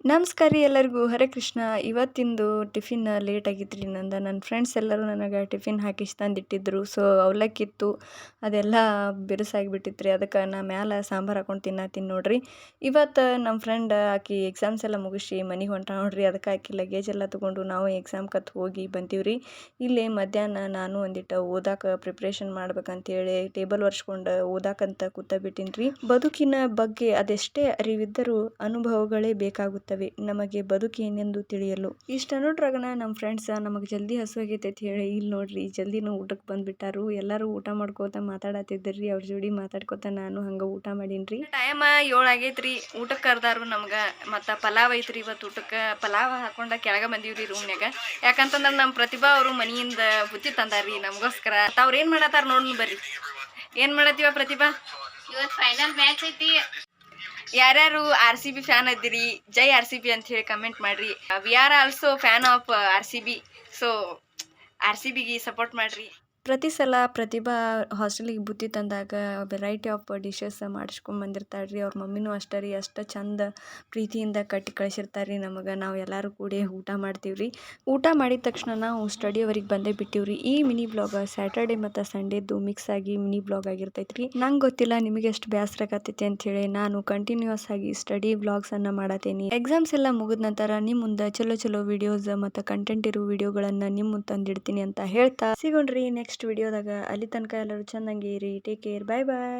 ನಮಸ್ಕಾರ ರೀ ಎಲ್ಲರಿಗೂ ಹರೇ ಕೃಷ್ಣ. ಇವತ್ತಿಂದು ಟಿಫಿನ್ ಲೇಟ್ ಆಗಿತ್ತು ರೀ ನಂದು. ನನ್ನ ಫ್ರೆಂಡ್ಸ್ ಎಲ್ಲರೂ ನನಗೆ ಟಿಫಿನ್ ಹಾಕಿಸಿ ತಂದಿಟ್ಟಿದ್ರು. ಸೊ ಅವಲಕ್ಕಿತ್ತು, ಅದೆಲ್ಲ ಬಿರುಸಾಗಿಬಿಟ್ಟಿತ್ತು ರೀ. ಅದಕ್ಕೆ ನಾ ಮ್ಯಾಲೆ ಸಾಂಬಾರು ಹಾಕೊಂಡು ತಿನ್ನತ್ತೀನಿ ನೋಡ್ರಿ. ಇವತ್ತು ನಮ್ಮ ಫ್ರೆಂಡ್ ಆಕಿ ಎಕ್ಸಾಮ್ಸ್ ಎಲ್ಲ ಮುಗಿಸಿ ಮನೆಗೆ ಹೊಂಟ ನೋಡ್ರಿ. ಅದಕ್ಕೆ ಆಕಿ ಲಗೇಜ್ ಎಲ್ಲ ತೊಗೊಂಡು ನಾವು ಎಕ್ಸಾಮ್ಕತ್ ಹೋಗಿ ಬಂದೀವಿ ರೀ. ಇಲ್ಲಿ ಮಧ್ಯಾಹ್ನ ನಾನು ಒಂದಿಟ್ಟು ಓದಾಕ ಪ್ರಿಪ್ರೇಷನ್ ಮಾಡ್ಬೇಕಂತೇಳಿ ಟೇಬಲ್ ಒರೆಸ್ಕೊಂಡು ಓದಾಕಂತ ಕೂತಬಿಟ್ಟಿನಿ ರೀ. ಬದುಕಿನ ಬಗ್ಗೆ ಅದೆಷ್ಟೇ ಅರಿವಿದ್ದರೂ ಅನುಭವಗಳೇ ಬೇಕಾಗುತ್ತವೆ ನಮಗೆ ಬದುಕೇನೆಂದು ತಿಳಿಯಲು. ಇಷ್ಟ ನೋಡ್ರಾಗನ ನಮ್ಮ ಫ್ರೆಂಡ್ಸ್ ನಮಗೆ ಜಲ್ದಿ ಹಸುವಾಗೈತೆ ಅಂತ ಹೇಳಿ ಇಲ್ಲಿ ನೋಡ್ರಿ ಜಲ್ದಿನೂ ಊಟಕ್ಕೆ ಬಂದ್ಬಿಟ್ಟಾರು. ಎಲ್ಲರೂ ಊಟ ಮಾಡ್ಕೋತ ಮಾತಾಡತ್ತಿದ್ರಿ. ಅವ್ರ ಜೋಡಿ ಮಾತಾಡ್ಕೋತ ನಾನು ಹಂಗೆ ಊಟ ಮಾಡೀನಿ. ಟೈಮ್ 7 ಆಗೈತ್ರಿ. ಊಟಕ್ಕೆ ಕರ್ದಾರು ನಮ್ಗೆ. ಮತ್ತು ಪಲಾವ್ ಐತ್ರಿ ಇವತ್ತು ಊಟಕ್ಕೆ. ಪಲಾವ್ ಹಾಕೊಂಡ ಕೆಳಗೆ ಬಂದೀವ್ರಿ ರೂಮ್ನಾಗ. ಯಾಕಂತಂದ್ರೆ ನಮ್ಮ ಪ್ರತಿಭಾ ಅವರು ಮನೆಯಿಂದ ಬುತ್ತಿ ತಂದಾರ್ರಿ ನಮಗೋಸ್ಕರ. ಅವ್ರು ಏನು ಮಾಡತ್ತಾರ ನೋಡ್ನು ಬರ್ರಿ. ಏನು ಮಾಡತ್ತೀವ ಪ್ರತಿಭಾ? ಇವತ್ತು ಫೈನಲ್ ಮ್ಯಾಚ್ ಐತಿ. ಯಾರ್ಯಾರು RCB ಫ್ಯಾನ್ ಇದ್ದೀರಿ, ಜೈ RCB ಅಂತ ಹೇಳಿ ಕಮೆಂಟ್ ಮಾಡ್ರಿ. We are also fan of RCB. So RCBಗೆ ಸಪೋರ್ಟ್ ಮಾಡ್ರಿ. ಪ್ರತಿ ಸಲ ಪ್ರತಿಭಾ ಹಾಸ್ಟೆಲಿಗೆ ಬುತ್ತಿ ತಂದಾಗ ವೆರೈಟಿ ಆಫ್ ಡಿಶಸ್ ಮಾಡಿಸ್ಕೊಂಡು ಬಂದಿರ್ತಾಳ್ರಿ. ಅವ್ರ ಮಮ್ಮಿನೂ ಅಷ್ಟೇ ರೀ, ಅಷ್ಟು ಚಂದ ಪ್ರೀತಿಯಿಂದ ಕಟ್ಟಿ ಕಳಿಸಿರ್ತಾರೆ ರೀ ನಮಗೆ. ನಾವು ಎಲ್ಲರೂ ಕೂಡಿ ಊಟ ಮಾಡ್ತೀವಿ. ಊಟ ಮಾಡಿದ ತಕ್ಷಣ ನಾವು ಸ್ಟಡಿ ಅವರಿಗೆ ಬಂದೇ ಬಿಟ್ಟಿವ್ರಿ. ಈ ಮಿನಿ ಬ್ಲಾಗ್ ಸ್ಯಾಟರ್ಡೆ ಮತ್ತು ಸಂಡೇದು ಮಿಕ್ಸ್ ಆಗಿ ಮಿನಿ ಬ್ಲಾಗ್ ಆಗಿರ್ತೈತೆ ರೀ. ನಂಗೆ ಗೊತ್ತಿಲ್ಲ ನಿಮಗೆ ಎಷ್ಟು ಬೇಸರ ಆಗತ್ತೈತಿ ಅಂಥೇಳಿ ನಾನು ಕಂಟಿನ್ಯೂಸ್ ಆಗಿ ಸ್ಟಡಿ ವ್ಲಾಗ್ಸನ್ನು ಮಾಡತ್ತೀನಿ. ಎಕ್ಸಾಮ್ಸ್ ಎಲ್ಲ ಮುಗಿದ ನಂತರ ನಿಮ್ಮ ಮುಂದೆ ಚಲೋ ವಿಡಿಯೋಸ್ ಮತ್ತು ಕಂಟೆಂಟ್ ಇರೋ ವಿಡಿಯೋಗಳನ್ನು ನಿಮ್ಮ ಮುಂದೆ ತಂದಿಡ್ತೀನಿ ಅಂತ ಹೇಳ್ತಾ ಸಿಗೋಣ್ರಿ ನೆಕ್ಸ್ಟ್ ವಿಡಿಯೋದಾಗ. ಅಲ್ಲಿ ತನಕ ಎಲ್ಲರೂ ಚೆನ್ನಾಗಿ ಇರಿ. Take care. ಬಾಯ್ ಬಾಯ್.